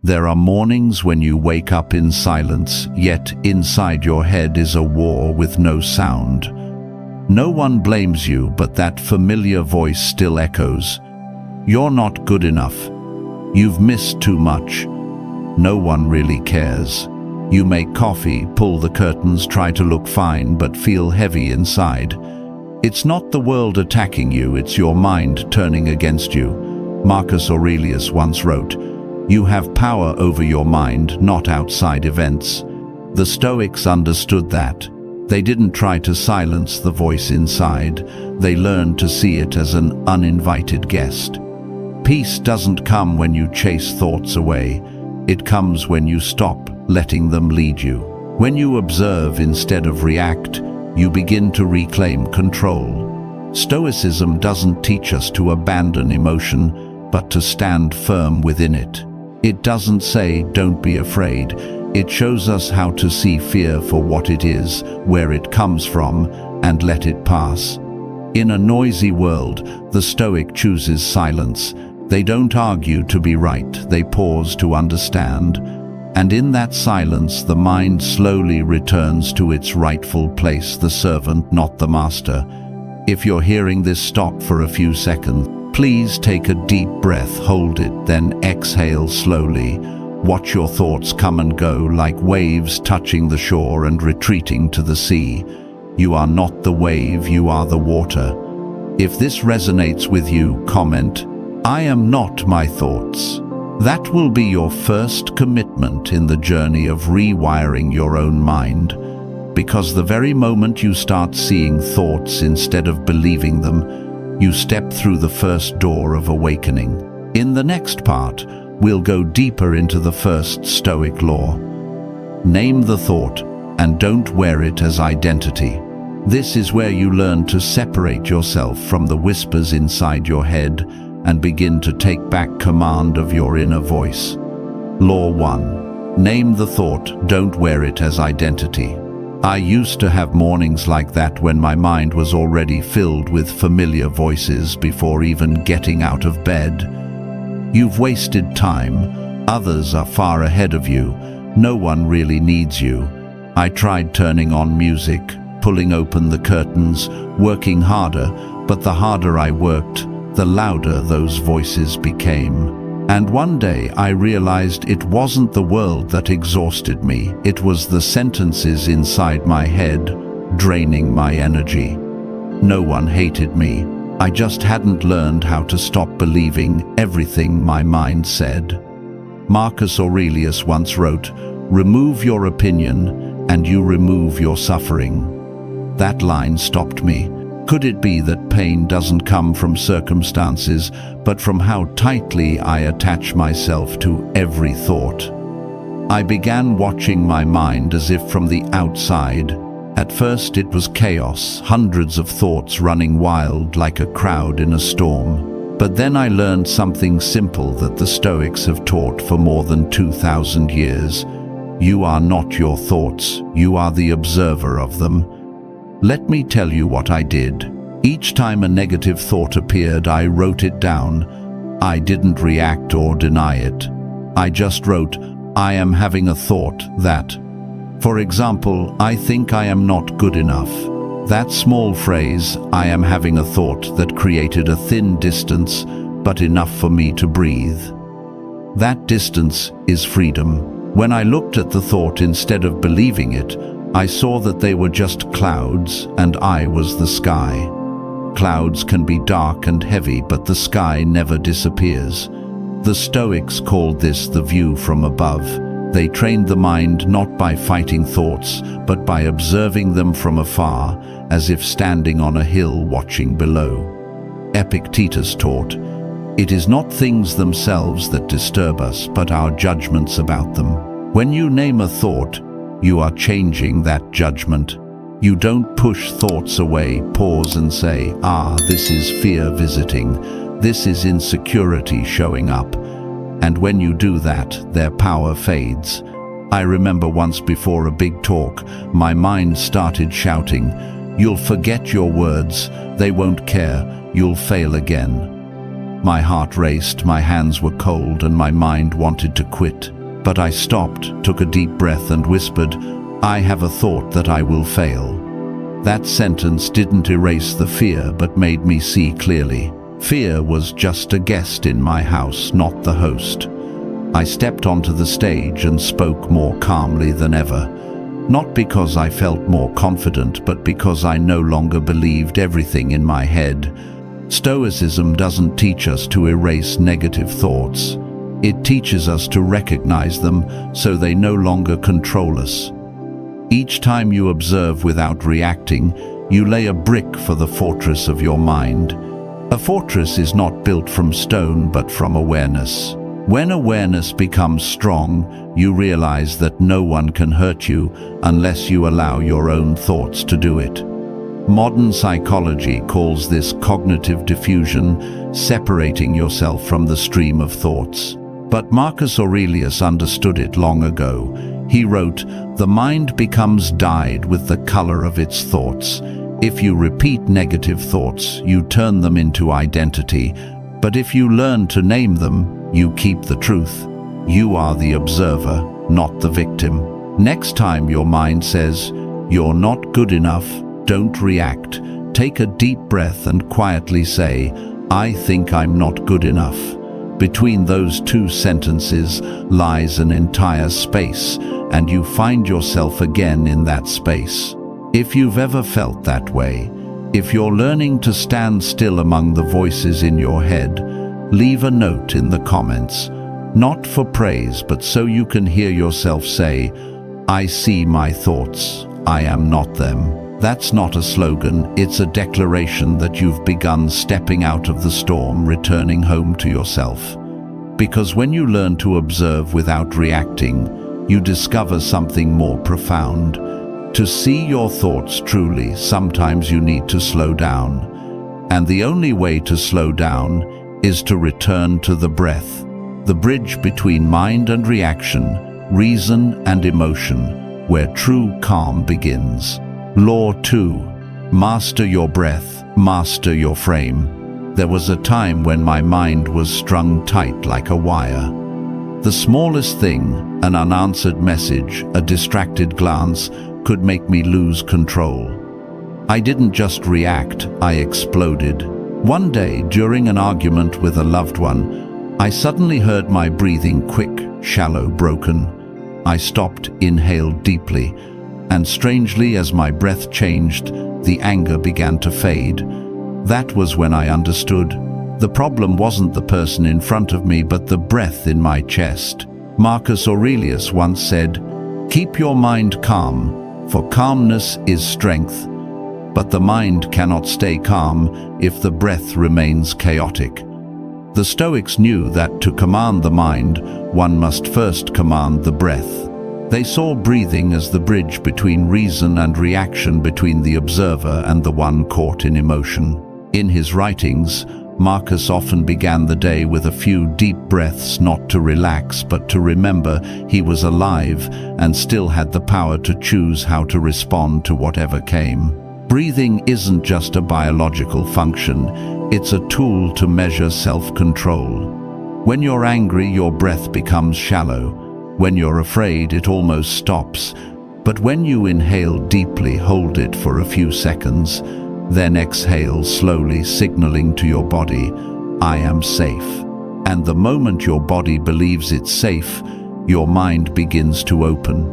There are mornings when you wake up in silence, yet inside your head is a war with no sound. No one blames you, but that familiar voice still echoes. You're not good enough. You've missed too much. No one really cares. You make coffee, pull the curtains, try to look fine, but feel heavy inside. It's not the world attacking you, it's your mind turning against you. Marcus Aurelius once wrote, "You have power over your mind, not outside events." The Stoics understood that. They didn't try to silence the voice inside. They learned to see it as an uninvited guest. Peace doesn't come when you chase thoughts away. It comes when you stop letting them lead you. When you observe instead of react, you begin to reclaim control. Stoicism doesn't teach us to abandon emotion, but to stand firm within it. It doesn't say, "Don't be afraid." It shows us how to see fear for what it is, where it comes from, and let it pass. In a noisy world, the Stoic chooses silence. They don't argue to be right, they pause to understand. And in that silence, the mind slowly returns to its rightful place, the servant, not the master. If you're hearing this, stop for a few seconds. Please take a deep breath, hold it, then exhale slowly. Watch your thoughts come and go like waves touching the shore and retreating to the sea. You are not the wave, you are the water. If this resonates with you, comment, "I am not my thoughts." That will be your first commitment in the journey of rewiring your own mind. Because the very moment you start seeing thoughts instead of believing them, you step through the first door of awakening. In the next part, we'll go deeper into the first Stoic law. Name the thought and don't wear it as identity. This is where you learn to separate yourself from the whispers inside your head and begin to take back command of your inner voice. Law 1. Name the thought, don't wear it as identity. I used to have mornings like that when my mind was already filled with familiar voices before even getting out of bed. You've wasted time. Others are far ahead of you. No one really needs you. I tried turning on music, pulling open the curtains, working harder, but the harder I worked, the louder those voices became. And one day I realized it wasn't the world that exhausted me, it was the sentences inside my head, draining my energy. No one hated me. I just hadn't learned how to stop believing everything my mind said. Marcus Aurelius once wrote, "Remove your opinion and you remove your suffering." That line stopped me. Could it be that pain doesn't come from circumstances, but from how tightly I attach myself to every thought? I began watching my mind as if from the outside. At first it was chaos, hundreds of thoughts running wild like a crowd in a storm. But then I learned something simple that the Stoics have taught for more than 2,000 years. You are not your thoughts, you are the observer of them. Let me tell you what I did. Each time a negative thought appeared, I wrote it down. I didn't react or deny it. I just wrote, "I am having a thought that." For example, "I think I am not good enough." That small phrase, "I am having a thought," that created a thin distance, but enough for me to breathe. That distance is freedom. When I looked at the thought instead of believing it, I saw that they were just clouds and I was the sky. Clouds can be dark and heavy, but the sky never disappears. The Stoics called this the view from above. They trained the mind not by fighting thoughts, but by observing them from afar, as if standing on a hill watching below. Epictetus taught, "It is not things themselves that disturb us, but our judgments about them." When you name a thought, you are changing that judgment. You don't push thoughts away, pause and say, "This is fear visiting. This is insecurity showing up." And when you do that, their power fades. I remember once before a big talk, my mind started shouting, "You'll forget your words, they won't care, you'll fail again." My heart raced, my hands were cold, and my mind wanted to quit. But I stopped, took a deep breath, and whispered, "I have a thought that I will fail." That sentence didn't erase the fear, but made me see clearly. Fear was just a guest in my house, not the host. I stepped onto the stage and spoke more calmly than ever. Not because I felt more confident, but because I no longer believed everything in my head. Stoicism doesn't teach us to erase negative thoughts. It teaches us to recognize them so they no longer control us. Each time you observe without reacting, you lay a brick for the fortress of your mind. A fortress is not built from stone, but from awareness. When awareness becomes strong, you realize that no one can hurt you unless you allow your own thoughts to do it. Modern psychology calls this cognitive diffusion, separating yourself from the stream of thoughts. But Marcus Aurelius understood it long ago. He wrote, "The mind becomes dyed with the color of its thoughts. If you repeat negative thoughts, you turn them into identity. But if you learn to name them, you keep the truth. You are the observer, not the victim." Next time your mind says, "You're not good enough," don't react. Take a deep breath and quietly say, "I think I'm not good enough." Between those two sentences lies an entire space, and you find yourself again in that space. If you've ever felt that way, if you're learning to stand still among the voices in your head, leave a note in the comments. Not for praise, but so you can hear yourself say, "I see my thoughts, I am not them." That's not a slogan, it's a declaration that you've begun stepping out of the storm, returning home to yourself. Because when you learn to observe without reacting, you discover something more profound. To see your thoughts truly, sometimes you need to slow down. And the only way to slow down is to return to the breath, the bridge between mind and reaction, reason and emotion, where true calm begins. Law 2. Master your breath, master your frame. There was a time when my mind was strung tight like a wire. The smallest thing, an unanswered message, a distracted glance, could make me lose control. I didn't just react, I exploded. One day, during an argument with a loved one, I suddenly heard my breathing quick, shallow, broken. I stopped, inhaled deeply, and strangely, as my breath changed, the anger began to fade. That was when I understood. The problem wasn't the person in front of me, but the breath in my chest. Marcus Aurelius once said, "Keep your mind calm, for calmness is strength. But the mind cannot stay calm if the breath remains chaotic." The Stoics knew that to command the mind, one must first command the breath. They saw breathing as the bridge between reason and reaction, between the observer and the one caught in emotion. In his writings, Marcus often began the day with a few deep breaths, not to relax, but to remember he was alive and still had the power to choose how to respond to whatever came. Breathing isn't just a biological function, it's a tool to measure self-control. When you're angry, your breath becomes shallow. When you're afraid, it almost stops. But when you inhale deeply, hold it for a few seconds, then exhale slowly, signaling to your body, "I am safe." And the moment your body believes it's safe, your mind begins to open.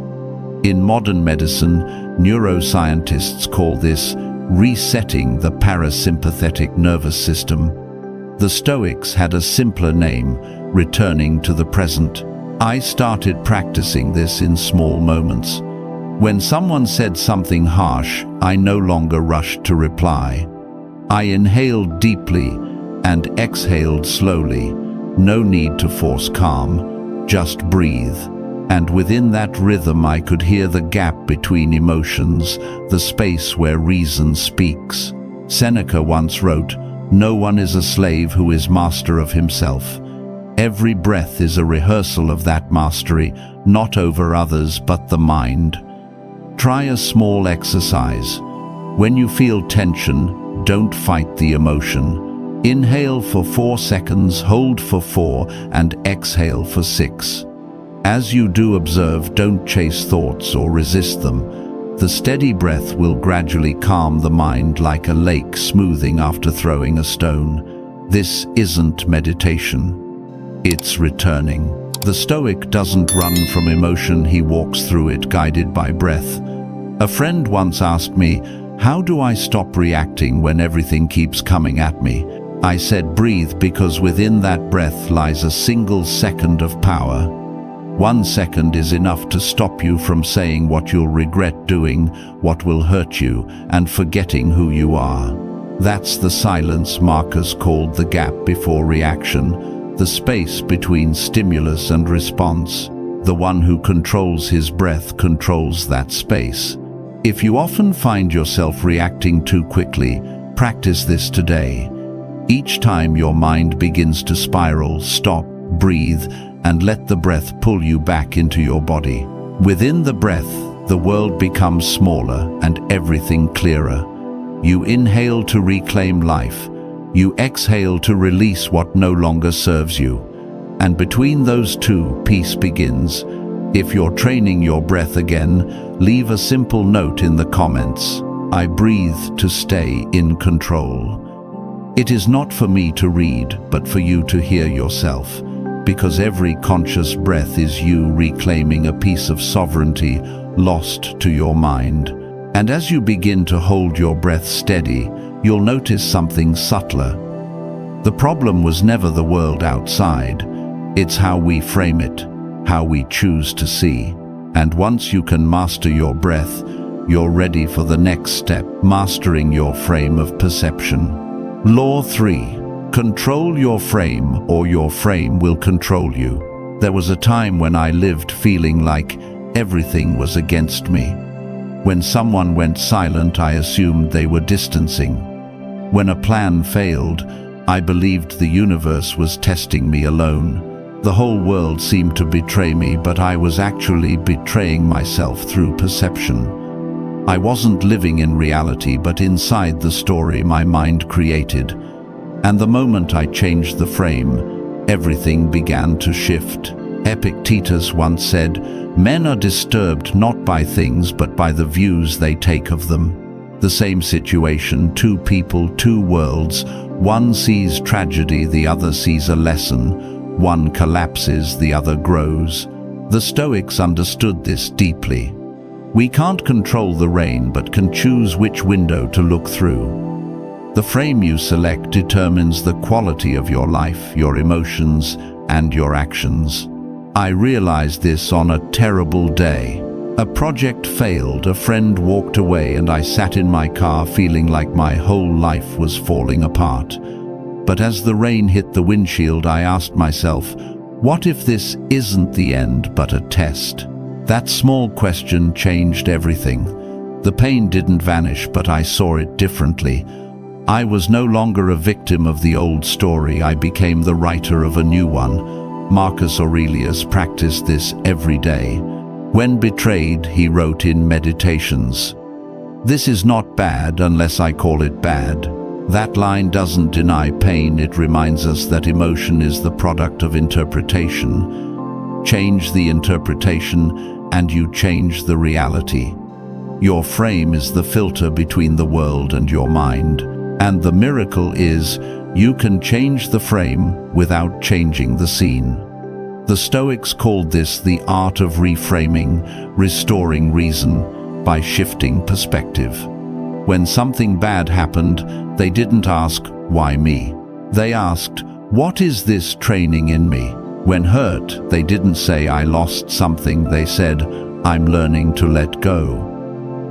In modern medicine, neuroscientists call this resetting the parasympathetic nervous system. The Stoics had a simpler name, returning to the present. I started practicing this in small moments. When someone said something harsh, I no longer rushed to reply. I inhaled deeply and exhaled slowly. No need to force calm, just breathe. And within that rhythm I could hear the gap between emotions, the space where reason speaks. Seneca once wrote, "No one is a slave who is master of himself." Every breath is a rehearsal of that mastery, not over others but the mind. Try a small exercise. When you feel tension, don't fight the emotion. Inhale for 4 seconds, hold for 4, and exhale for 6. As you do observe, don't chase thoughts or resist them. The steady breath will gradually calm the mind like a lake smoothing after throwing a stone. This isn't meditation. It's returning. The Stoic doesn't run from emotion, he walks through it guided by breath. A friend once asked me, "How do I stop reacting when everything keeps coming at me?" I said, "Breathe, because within that breath lies a single second of power. 1 second is enough to stop you from saying what you'll regret doing, what will hurt you, and forgetting who you are." That's the silence Marcus called the gap before reaction, the space between stimulus and response. The one who controls his breath controls that space. If you often find yourself reacting too quickly, practice this today. Each time your mind begins to spiral, stop, breathe, and let the breath pull you back into your body. Within the breath, the world becomes smaller and everything clearer. You inhale to reclaim life. You exhale to release what no longer serves you. And between those two, peace begins. If you're training your breath again, leave a simple note in the comments. I breathe to stay in control. It is not for me to read, but for you to hear yourself, because every conscious breath is you reclaiming a piece of sovereignty lost to your mind. And as you begin to hold your breath steady, you'll notice something subtler. The problem was never the world outside. It's how we frame it, how we choose to see. And once you can master your breath, you're ready for the next step, mastering your frame of perception. Law 3. Control your frame, or your frame will control you. There was a time when I lived feeling like everything was against me. When someone went silent, I assumed they were distancing. When a plan failed, I believed the universe was testing me alone. The whole world seemed to betray me, but I was actually betraying myself through perception. I wasn't living in reality, but inside the story my mind created. And the moment I changed the frame, everything began to shift. Epictetus once said, "Men are disturbed not by things, but by the views they take of them." The same situation, two people, two worlds. One sees tragedy, the other sees a lesson. One collapses, the other grows. The Stoics understood this deeply. We can't control the rain, but can choose which window to look through. The frame you select determines the quality of your life, your emotions, and your actions. I realized this on a terrible day. A project failed, a friend walked away, and I sat in my car feeling like my whole life was falling apart. But as the rain hit the windshield, I asked myself, what if this isn't the end but a test? That small question changed everything. The pain didn't vanish, but I saw it differently. I was no longer a victim of the old story, I became the writer of a new one. Marcus Aurelius practiced this every day. When betrayed, he wrote in Meditations, "This is not bad unless I call it bad." That line doesn't deny pain, it reminds us that emotion is the product of interpretation. Change the interpretation, and you change the reality. Your frame is the filter between the world and your mind. And the miracle is, you can change the frame without changing the scene. The Stoics called this the art of reframing, restoring reason, by shifting perspective. When something bad happened, they didn't ask, "Why me?" They asked, "What is this training in me?" When hurt, they didn't say, "I lost something," they said, "I'm learning to let go."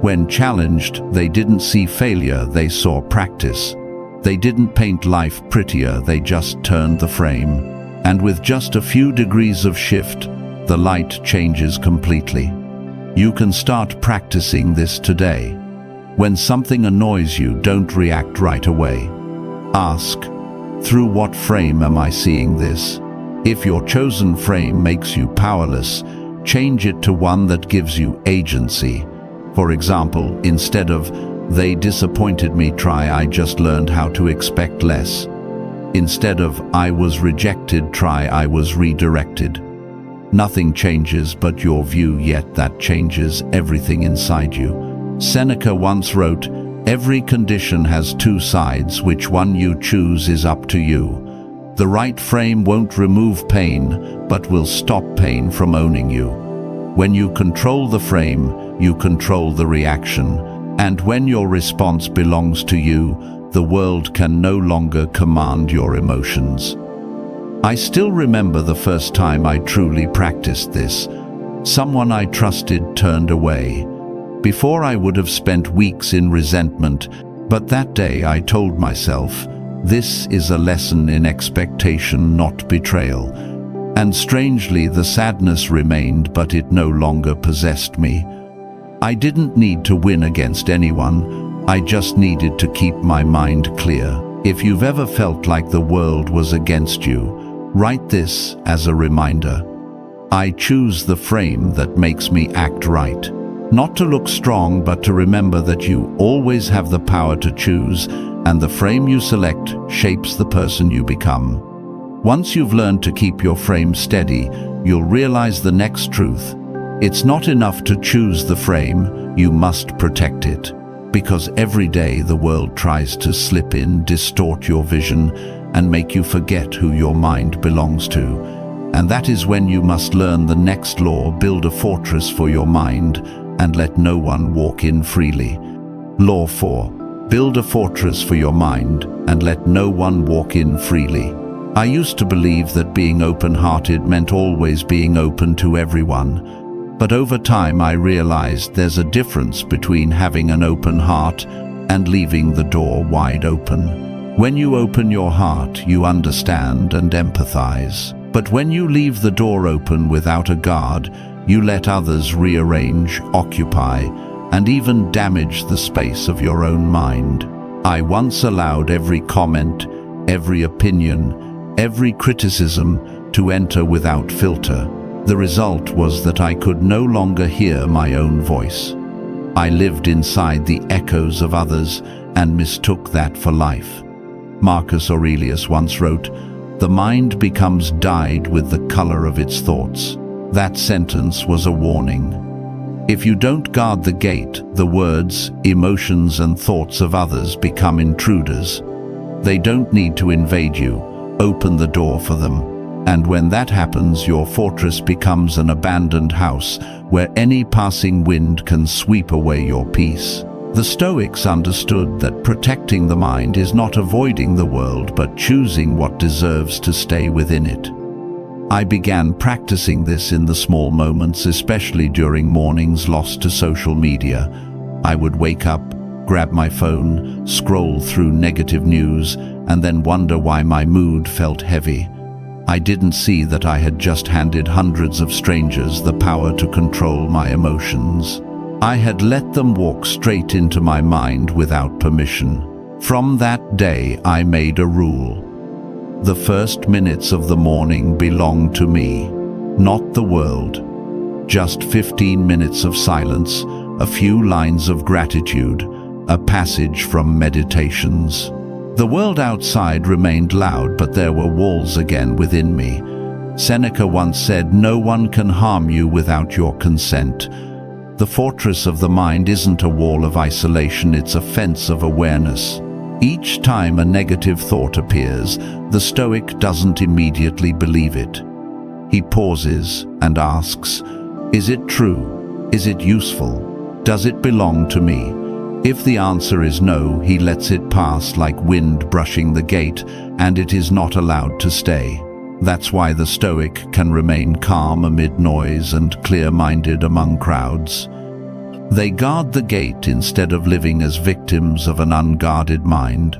When challenged, they didn't see failure, they saw practice. They didn't paint life prettier, they just turned the frame. And with just a few degrees of shift, the light changes completely. You can start practicing this today. When something annoys you, don't react right away. Ask, through what frame am I seeing this? If your chosen frame makes you powerless, change it to one that gives you agency. For example, instead of, "They disappointed me," try, "I just learned how to expect less." Instead of "I was rejected," try "I was redirected." Nothing changes but your view, yet that changes everything inside you. Seneca once wrote, "Every condition has two sides. Which one you choose is up to you." The right frame won't remove pain, but will stop pain from owning you. When you control the frame, you control the reaction. And when your response belongs to you, the world can no longer command your emotions. I still remember the first time I truly practiced this. Someone I trusted turned away. Before, I would have spent weeks in resentment, but that day I told myself, this is a lesson in expectation, not betrayal. And strangely, the sadness remained, but it no longer possessed me. I didn't need to win against anyone. I just needed to keep my mind clear. If you've ever felt like the world was against you, write this as a reminder. I choose the frame that makes me act right. Not to look strong, but to remember that you always have the power to choose, and the frame you select shapes the person you become. Once you've learned to keep your frame steady, you'll realize the next truth. It's not enough to choose the frame, you must protect it. Because every day the world tries to slip in, distort your vision, and make you forget who your mind belongs to. And that is when you must learn the next law: build a fortress for your mind, and let no one walk in freely. Law 4. Build a fortress for your mind, and let no one walk in freely. I used to believe that being open-hearted meant always being open to everyone. But over time I realized there's a difference between having an open heart and leaving the door wide open. When you open your heart, you understand and empathize. But when you leave the door open without a guard, you let others rearrange, occupy, and even damage the space of your own mind. I once allowed every comment, every opinion, every criticism to enter without filter. The result was that I could no longer hear my own voice. I lived inside the echoes of others and mistook that for life. Marcus Aurelius once wrote, "The mind becomes dyed with the color of its thoughts." That sentence was a warning. If you don't guard the gate, the words, emotions, and thoughts of others become intruders. They don't need to invade you. Open the door for them. And when that happens, your fortress becomes an abandoned house where any passing wind can sweep away your peace. The Stoics understood that protecting the mind is not avoiding the world, but choosing what deserves to stay within it. I began practicing this in the small moments, especially during mornings lost to social media. I would wake up, grab my phone, scroll through negative news, and then wonder why my mood felt heavy. I didn't see that I had just handed hundreds of strangers the power to control my emotions. I had let them walk straight into my mind without permission. From that day, I made a rule. The first minutes of the morning belong to me, not the world. Just 15 minutes of silence, a few lines of gratitude, a passage from meditations. The world outside remained loud, but there were walls again within me. Seneca once said, "No one can harm you without your consent." The fortress of the mind isn't a wall of isolation, it's a fence of awareness. Each time a negative thought appears, the Stoic doesn't immediately believe it. He pauses and asks, "Is it true? Is it useful? Does it belong to me?" If the answer is no, he lets it pass like wind brushing the gate, and it is not allowed to stay. That's why the Stoic can remain calm amid noise and clear-minded among crowds. They guard the gate instead of living as victims of an unguarded mind.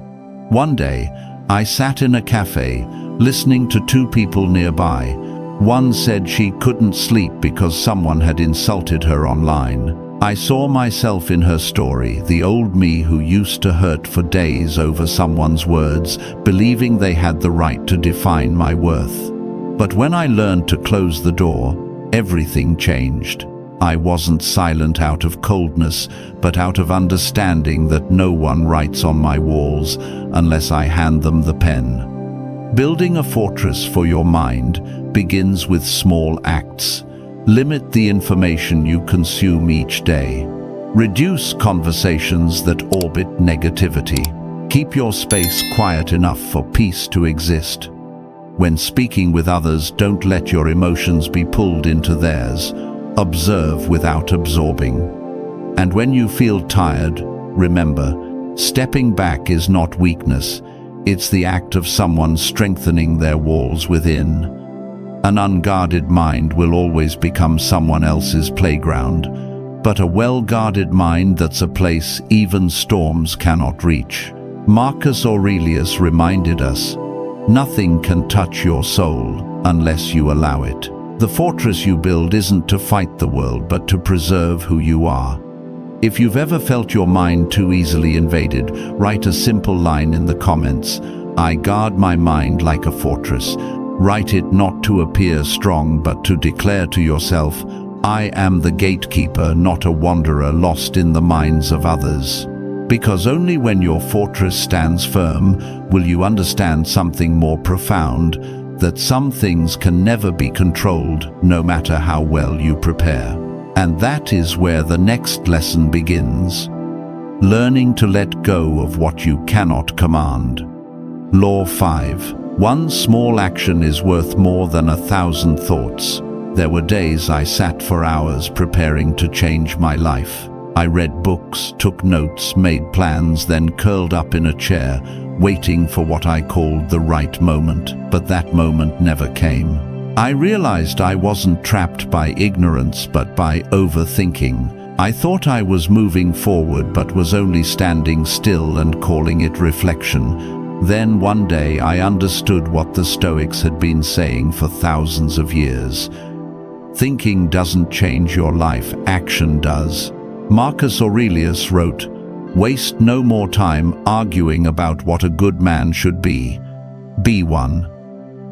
One day, I sat in a cafe, listening to two people nearby. One said she couldn't sleep because someone had insulted her online. I saw myself in her story, the old me who used to hurt for days over someone's words, believing they had the right to define my worth. But when I learned to close the door, everything changed. I wasn't silent out of coldness, but out of understanding that no one writes on my walls unless I hand them the pen. Building a fortress for your mind begins with small acts. Limit the information you consume each day. Reduce conversations that orbit negativity. Keep your space quiet enough for peace to exist. When speaking with others, don't let your emotions be pulled into theirs. Observe without absorbing. And when you feel tired, remember, stepping back is not weakness. It's the act of someone strengthening their walls within. An unguarded mind will always become someone else's playground, but a well-guarded mind that's a place even storms cannot reach. Marcus Aurelius reminded us, nothing can touch your soul unless you allow it. The fortress you build isn't to fight the world, but to preserve who you are. If you've ever felt your mind too easily invaded, write a simple line in the comments. I guard my mind like a fortress. Write it not to appear strong, but to declare to yourself, I am the gatekeeper, not a wanderer lost in the minds of others. Because only when your fortress stands firm will you understand something more profound, that some things can never be controlled, no matter how well you prepare. And that is where the next lesson begins. Learning to let go of what you cannot command. Law 5. One small action is worth more than 1,000 thoughts. There were days I sat for hours preparing to change my life. I read books, took notes, made plans, then curled up in a chair, waiting for what I called the right moment. But that moment never came. I realized I wasn't trapped by ignorance, but by overthinking. I thought I was moving forward, but was only standing still and calling it reflection. Then one day I understood what the Stoics had been saying for thousands of years. Thinking doesn't change your life, action does. Marcus Aurelius wrote, "Waste no more time arguing about what a good man should be. Be one."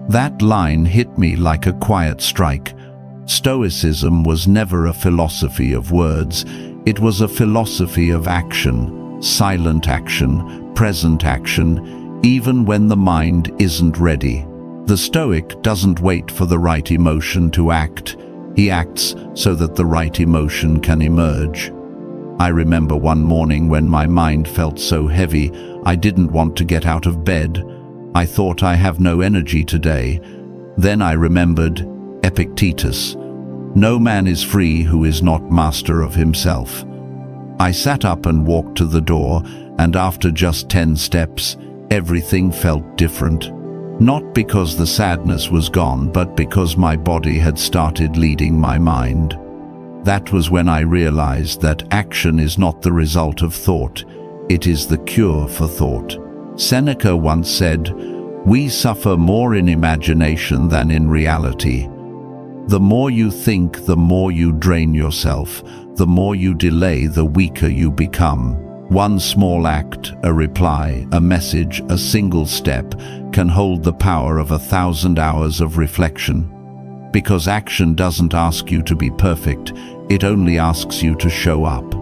That line hit me like a quiet strike. Stoicism was never a philosophy of words. It was a philosophy of action, silent action, present action, even when the mind isn't ready. The Stoic doesn't wait for the right emotion to act. He acts so that the right emotion can emerge. I remember one morning when my mind felt so heavy, I didn't want to get out of bed. I thought, I have no energy today. Then I remembered Epictetus. No man is free who is not master of himself. I sat up and walked to the door, and after just 10 steps, everything felt different. Not because the sadness was gone, but because my body had started leading my mind. That was when I realized that action is not the result of thought, it is the cure for thought. Seneca once said, "We suffer more in imagination than in reality." The more you think, the more you drain yourself. The more you delay, the weaker you become. One small act, a reply, a message, a single step can hold the power of 1,000 hours of reflection. Because action doesn't ask you to be perfect, it only asks you to show up.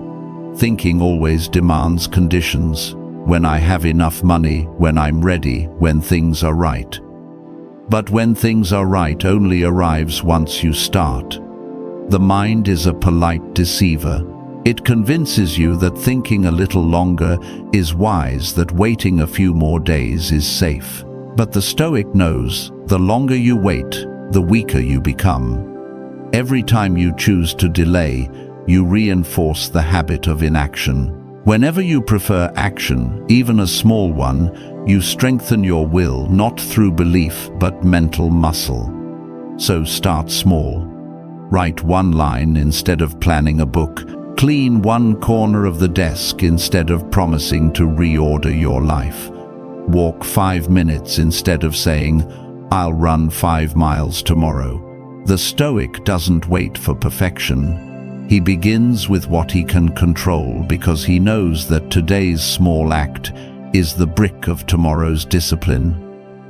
Thinking always demands conditions. When I have enough money, when I'm ready, when things are right. But when things are right only arrives once you start. The mind is a polite deceiver. It convinces you that thinking a little longer is wise, that waiting a few more days is safe. But the Stoic knows, the longer you wait, the weaker you become. Every time you choose to delay, you reinforce the habit of inaction. Whenever you prefer action, even a small one, you strengthen your will, not through belief, but mental muscle. So start small. Write one line instead of planning a book. Clean one corner of the desk instead of promising to reorder your life. Walk 5 minutes instead of saying, "I'll run 5 miles tomorrow." The Stoic doesn't wait for perfection. He begins with what he can control, because he knows that today's small act is the brick of tomorrow's discipline.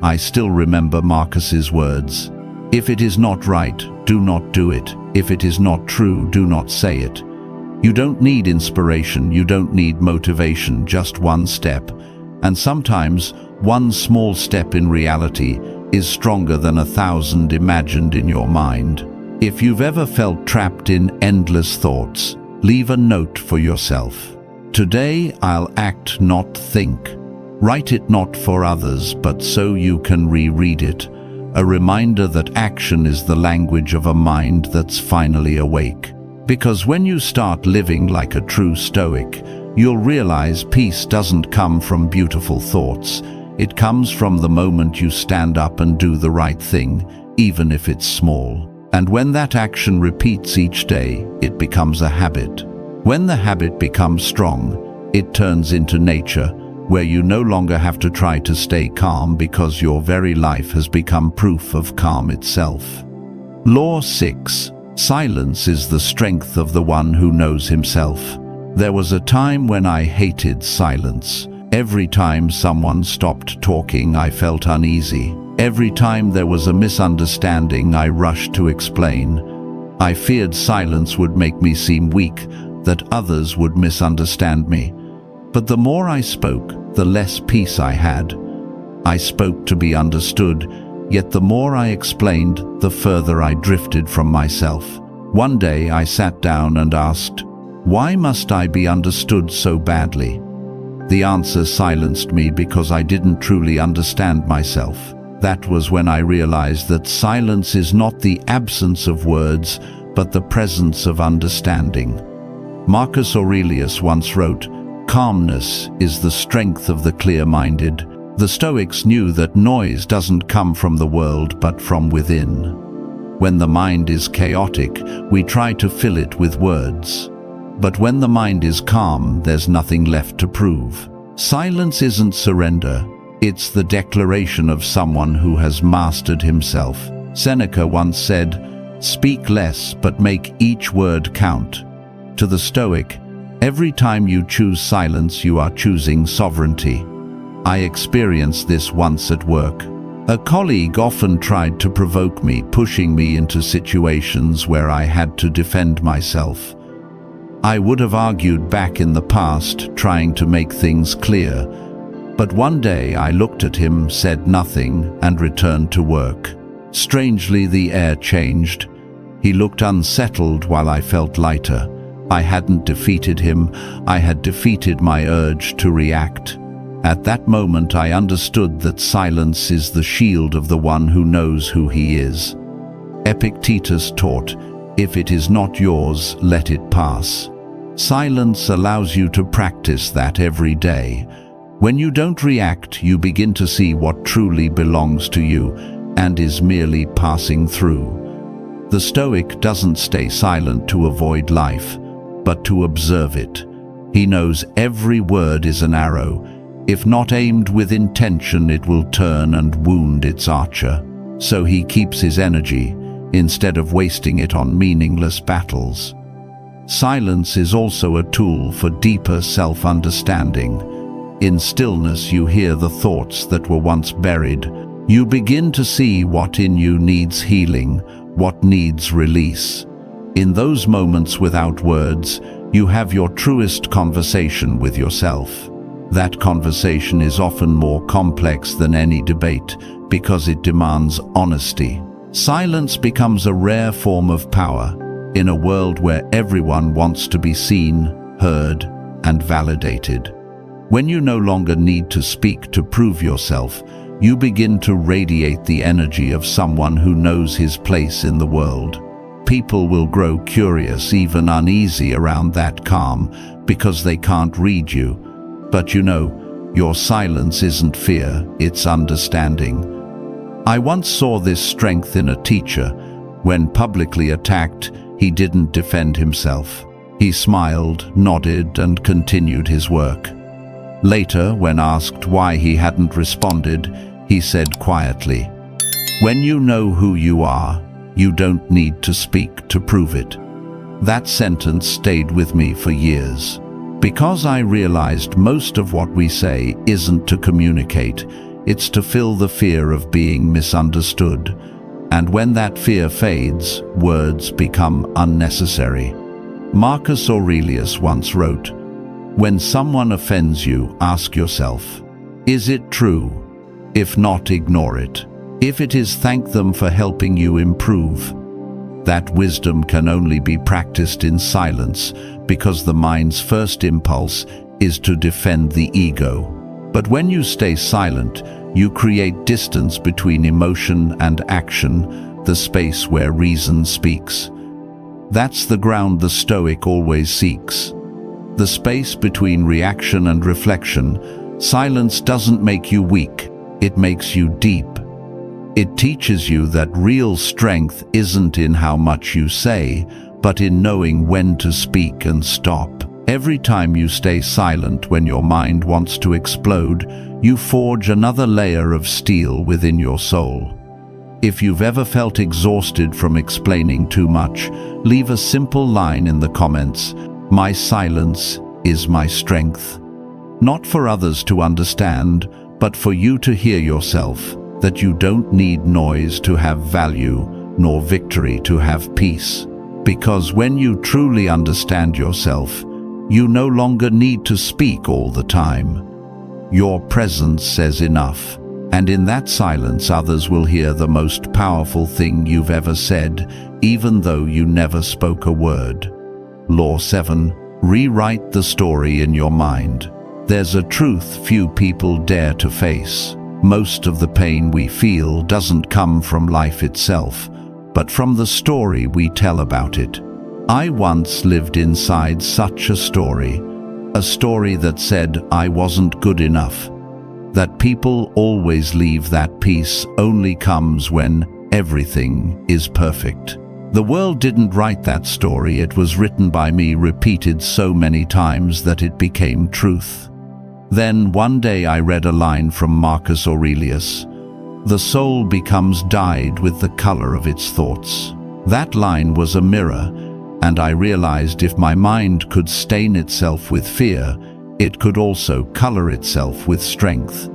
I still remember Marcus's words. If it is not right, do not do it. If it is not true, do not say it. You don't need inspiration, you don't need motivation, just one step. And sometimes One small step in reality is stronger than 1,000 imagined in your mind. If you've ever felt trapped in endless thoughts, leave a note for yourself. Today I'll act, not think. Write it not for others, but so you can reread it. A reminder that action is the language of a mind that's finally awake. Because when you start living like a true Stoic, you'll realize peace doesn't come from beautiful thoughts. It comes from the moment you stand up and do the right thing, even if it's small. And when that action repeats each day, it becomes a habit. When the habit becomes strong, it turns into nature, where you no longer have to try to stay calm because your very life has become proof of calm itself. Law 6. Silence is the strength of the one who knows himself. There was a time when I hated silence. Every time someone stopped talking, I felt uneasy. Every time there was a misunderstanding, I rushed to explain. I feared silence would make me seem weak, that others would misunderstand me. But the more I spoke, the less peace I had. I spoke to be understood, yet the more I explained, the further I drifted from myself. One day I sat down and asked, "Why must I be understood so badly?" The answer silenced me because I didn't truly understand myself. That was when I realized that silence is not the absence of words, but the presence of understanding. Marcus Aurelius once wrote, "Calmness is the strength of the clear-minded." The Stoics knew that noise doesn't come from the world, but from within. When the mind is chaotic, we try to fill it with words. But when the mind is calm, there's nothing left to prove. Silence isn't surrender, it's the declaration of someone who has mastered himself. Seneca once said, "Speak less, but make each word count." To the Stoic, every time you choose silence, you are choosing sovereignty. I experienced this once at work. A colleague often tried to provoke me, pushing me into situations where I had to defend myself. I would have argued back in the past, trying to make things clear. But one day I looked at him, said nothing, and returned to work. Strangely, the air changed. He looked unsettled while I felt lighter. I hadn't defeated him, I had defeated my urge to react. At that moment I understood that silence is the shield of the one who knows who he is. Epictetus taught, "If it is not yours, let it pass." Silence allows you to practice that every day. When you don't react, you begin to see what truly belongs to you and is merely passing through. The Stoic doesn't stay silent to avoid life, but to observe it. He knows every word is an arrow. If not aimed with intention, it will turn and wound its archer. So he keeps his energy, instead of wasting it on meaningless battles. Silence is also a tool for deeper self-understanding. In stillness you hear the thoughts that were once buried. You begin to see what in you needs healing, what needs release. In those moments without words, you have your truest conversation with yourself. That conversation is often more complex than any debate because it demands honesty. Silence becomes a rare form of power in a world where everyone wants to be seen, heard, and validated. When you no longer need to speak to prove yourself, you begin to radiate the energy of someone who knows his place in the world. People will grow curious, even uneasy around that calm, because they can't read you. But you know, your silence isn't fear, it's understanding. I once saw this strength in a teacher. When publicly attacked, he didn't defend himself. He smiled, nodded, and continued his work. Later, when asked why he hadn't responded, he said quietly, "When you know who you are, you don't need to speak to prove it." That sentence stayed with me for years, because I realized most of what we say isn't to communicate, it's to fill the fear of being misunderstood. And when that fear fades, words become unnecessary. Marcus Aurelius once wrote, "When someone offends you, ask yourself, is it true? If not, ignore it. If it is, thank them for helping you improve. That wisdom can only be practiced in silence, because the mind's first impulse is to defend the ego. But when you stay silent, you create distance between emotion and action, the space where reason speaks. That's the ground the Stoic always seeks. The space between reaction and reflection. Silence doesn't make you weak, it makes you deep. It teaches you that real strength isn't in how much you say, but in knowing when to speak and stop. Every time you stay silent when your mind wants to explode, you forge another layer of steel within your soul. If you've ever felt exhausted from explaining too much, leave a simple line in the comments: "My silence is my strength." Not for others to understand, but for you to hear yourself, that you don't need noise to have value, nor victory to have peace. Because when you truly understand yourself, you no longer need to speak all the time. Your presence says enough, and in that silence others will hear the most powerful thing you've ever said, even though you never spoke a word. Law 7. Rewrite the story in your mind. There's a truth few people dare to face. Most of the pain we feel doesn't come from life itself, but from the story we tell about it. I once lived inside such a story that said I wasn't good enough. That people always leave, that peace only comes when everything is perfect. The world didn't write that story, it was written by me, repeated so many times that it became truth. Then one day I read a line from Marcus Aurelius: "The soul becomes dyed with the color of its thoughts." That line was a mirror, and I realized if my mind could stain itself with fear, it could also color itself with strength.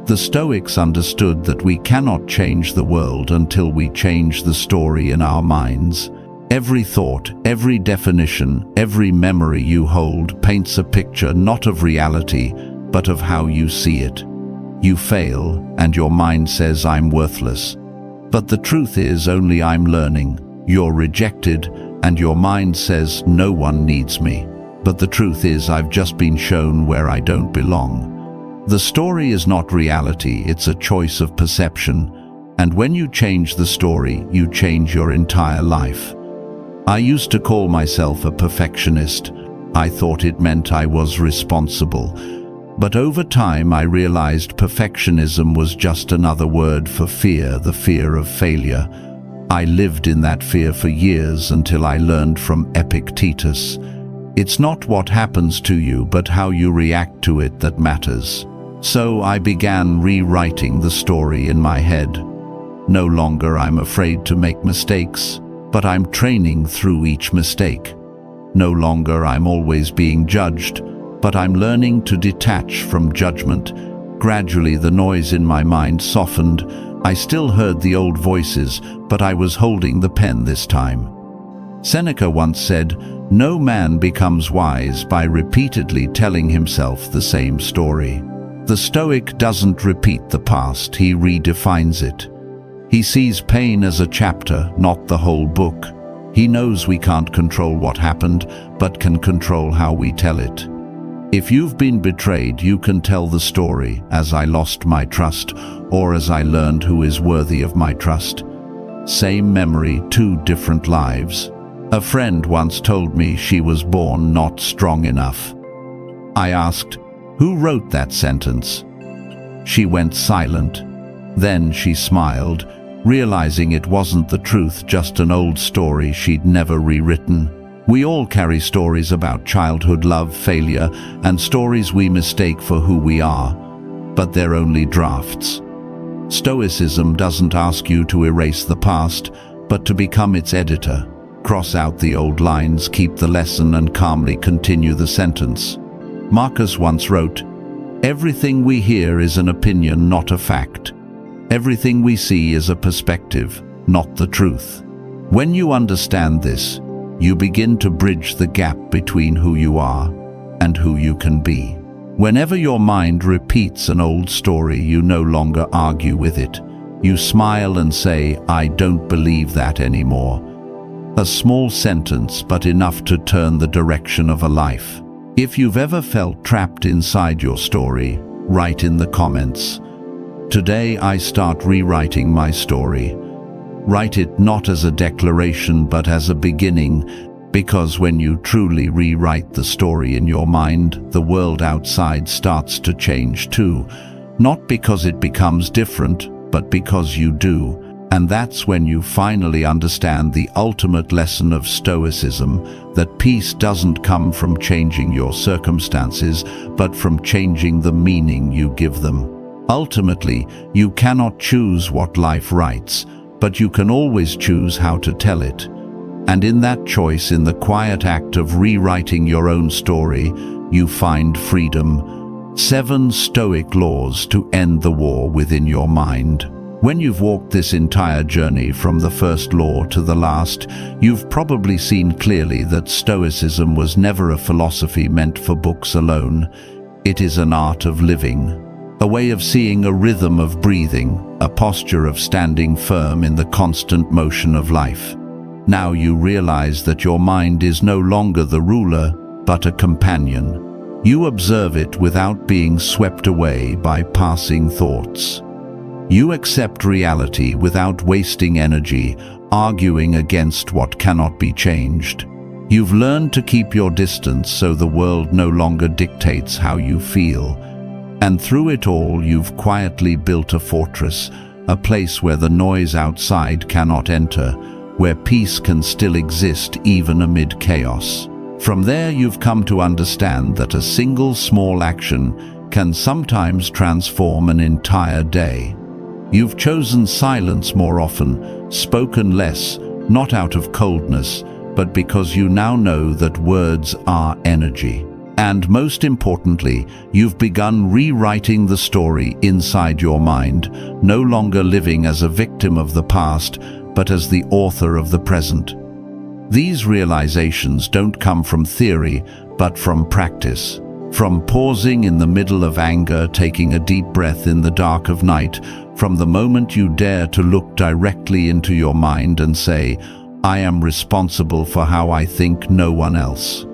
The Stoics understood that we cannot change the world until we change the story in our minds. Every thought, every definition, every memory you hold paints a picture not of reality, but of how you see it. You fail, and your mind says, "I'm worthless." But the truth is, only I'm learning. You're rejected, and your mind says, "No one needs me." But the truth is, I've just been shown where I don't belong. The story is not reality, it's a choice of perception. And when you change the story, you change your entire life. I used to call myself a perfectionist. I thought it meant I was responsible. But over time I realized perfectionism was just another word for fear, the fear of failure. I lived in that fear for years until I learned from Epictetus. It's not what happens to you, but how you react to it that matters. So I began rewriting the story in my head. No longer I'm afraid to make mistakes, but I'm training through each mistake. No longer I'm always being judged, but I'm learning to detach from judgment. Gradually the noise in my mind softened. I still heard the old voices, but I was holding the pen this time. Seneca once said, "No man becomes wise by repeatedly telling himself the same story." The Stoic doesn't repeat the past, he redefines it. He sees pain as a chapter, not the whole book. He knows we can't control what happened, but can control how we tell it. If you've been betrayed, you can tell the story as I lost my trust, or as I learned who is worthy of my trust. Same memory, two different lives. A friend once told me she was born not strong enough. I asked, "Who wrote that sentence?" She went silent. Then she smiled, realizing it wasn't the truth, just an old story she'd never rewritten. We all carry stories about childhood, love, failure, and stories we mistake for who we are, but they're only drafts. Stoicism doesn't ask you to erase the past, but to become its editor. Cross out the old lines, keep the lesson, and calmly continue the sentence. Marcus once wrote, "Everything we hear is an opinion, not a fact. Everything we see is a perspective, not the truth." When you understand this, you begin to bridge the gap between who you are and who you can be. Whenever your mind repeats an old story, you no longer argue with it. You smile and say, "I don't believe that anymore." A small sentence, but enough to turn the direction of a life. If you've ever felt trapped inside your story, write in the comments. Today I start rewriting my story. Write it not as a declaration but as a beginning, because when you truly rewrite the story in your mind, the world outside starts to change too. Not because it becomes different, but because you do. And that's when you finally understand the ultimate lesson of Stoicism, that peace doesn't come from changing your circumstances, but from changing the meaning you give them. Ultimately, you cannot choose what life writes, but you can always choose how to tell it. And in that choice, in the quiet act of rewriting your own story, you find freedom. 7 Stoic Laws to end the war within your mind. When you've walked this entire journey from the first law to the last, you've probably seen clearly that Stoicism was never a philosophy meant for books alone. It is an art of living, a way of seeing, a rhythm of breathing, a posture of standing firm in the constant motion of life. Now you realize that your mind is no longer the ruler, but a companion. You observe it without being swept away by passing thoughts. You accept reality without wasting energy, arguing against what cannot be changed. You've learned to keep your distance so the world no longer dictates how you feel. And through it all, you've quietly built a fortress, a place where the noise outside cannot enter, where peace can still exist even amid chaos. From there, you've come to understand that a single small action can sometimes transform an entire day. You've chosen silence more often, spoken less, not out of coldness, but because you now know that words are energy. And most importantly, you've begun rewriting the story inside your mind, no longer living as a victim of the past, but as the author of the present. These realizations don't come from theory, but from practice. From pausing in the middle of anger, taking a deep breath in the dark of night, from the moment you dare to look directly into your mind and say, "I am responsible for how I think, no one else."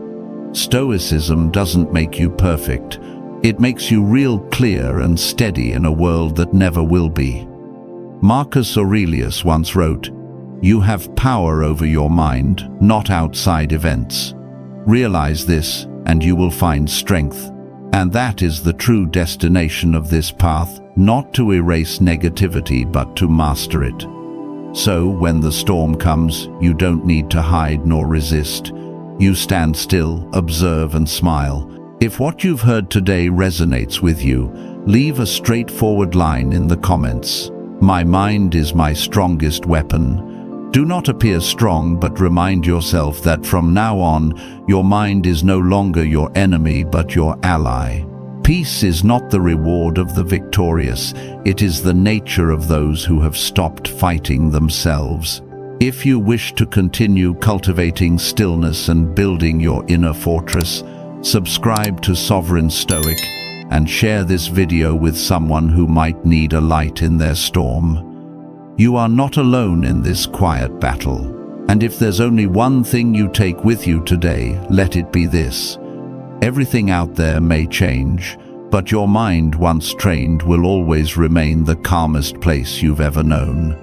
Stoicism doesn't make you perfect. It makes you real clear and steady in a world that never will be. Marcus Aurelius once wrote, "You have power over your mind, not outside events. Realize this, and you will find strength." And that is the true destination of this path, not to erase negativity, but to master it. So, when the storm comes, you don't need to hide nor resist. You stand still, observe and smile. If what you've heard today resonates with you, leave a straightforward line in the comments. "My mind is my strongest weapon." Do not appear strong, but remind yourself that from now on, your mind is no longer your enemy, but your ally. Peace is not the reward of the victorious, it is the nature of those who have stopped fighting themselves. If you wish to continue cultivating stillness and building your inner fortress, subscribe to Sovereign Stoic and share this video with someone who might need a light in their storm. You are not alone in this quiet battle. And if there's only one thing you take with you today, let it be this. Everything out there may change, but your mind, once trained, will always remain the calmest place you've ever known.